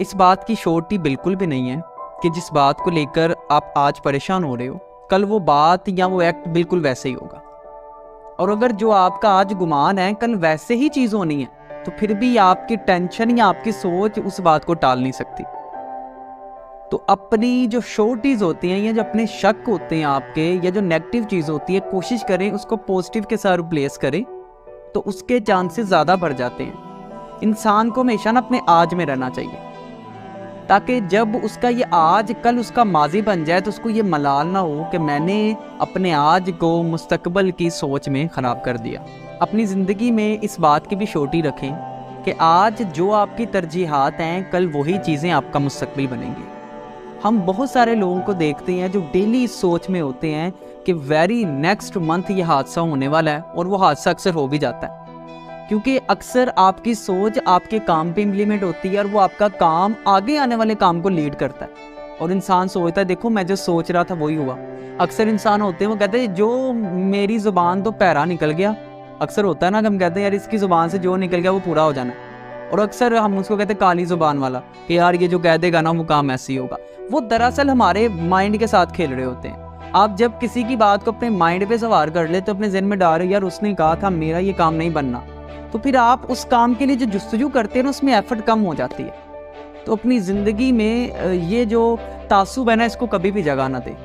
इस बात की श्योरिटी बिल्कुल भी नहीं है कि जिस बात को लेकर आप आज परेशान हो रहे हो कल वो बात या वो एक्ट बिल्कुल वैसे ही होगा। और अगर जो आपका आज गुमान है कल वैसे ही चीज़ होनी है तो फिर भी आपकी टेंशन या आपकी सोच उस बात को टाल नहीं सकती। तो अपनी जो श्योरिटीज होती हैं या जो अपने शक होते हैं आपके या जो नेगेटिव चीज़ होती है कोशिश करें उसको पॉजिटिव के साथ रिप्लेस करें तो उसके चांसेस ज़्यादा बढ़ जाते हैं। इंसान को हमेशा ना अपने आज में रहना चाहिए ताकि जब उसका ये आज कल उसका माजी बन जाए तो उसको ये मलाल ना हो कि मैंने अपने आज को मुस्तकबल की सोच में ख़राब कर दिया। अपनी ज़िंदगी में इस बात की भी श्योरिटी रखें कि आज जो आपकी तरजीहात हैं कल वही चीज़ें आपका मुस्तकबिल बनेंगी। हम बहुत सारे लोगों को देखते हैं जो डेली इस सोच में होते हैं कि वेरी नेक्स्ट मंथ ये हादसा होने वाला है और वो हादसा अक्सर हो भी जाता है क्योंकि अक्सर आपकी सोच आपके काम पे इम्प्लीमेंट होती है और वो आपका काम आगे आने वाले काम को लीड करता है। और इंसान सोचता है देखो मैं जो सोच रहा था वही हुआ। अक्सर इंसान होते हैं वो कहते हैं जो मेरी ज़ुबान तो पैरा निकल गया। अक्सर होता है ना कि हम कहते हैं यार इसकी ज़ुबान से जो निकल गया वो पूरा हो जाना है। और अक्सर हम उसको कहते हैं काली ज़ुबान वाला कि यार ये जो कह देगा ना वो काम ऐसे ही होगा। वो दरअसल हमारे माइंड के साथ खेल रहे होते हैं। आप जब किसी की बात को अपने माइंड पे सवार कर ले तो अपने जहन में डाल रहे यार उसने कहा था मेरा ये काम नहीं बनना, तो फिर आप उस काम के लिए जो जुस्तजू करते हैं ना उसमें एफर्ट कम हो जाती है। तो अपनी ज़िंदगी में ये जो तासुब है ना इसको कभी भी जगह ना दे।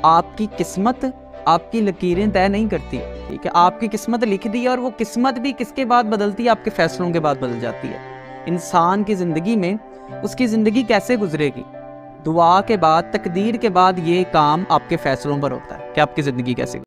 आपकी किस्मत आपकी लकीरें तय नहीं करती, ठीक है। आपकी किस्मत लिख दी है और वो किस्मत भी किसके बाद बदलती है, आपके फैसलों के बाद बदल जाती है। इंसान की ज़िंदगी में उसकी ज़िंदगी कैसे गुजरेगी, दुआ के बाद तकदीर के बाद ये काम आपके फैसलों पर होता है कि आपकी ज़िंदगी कैसे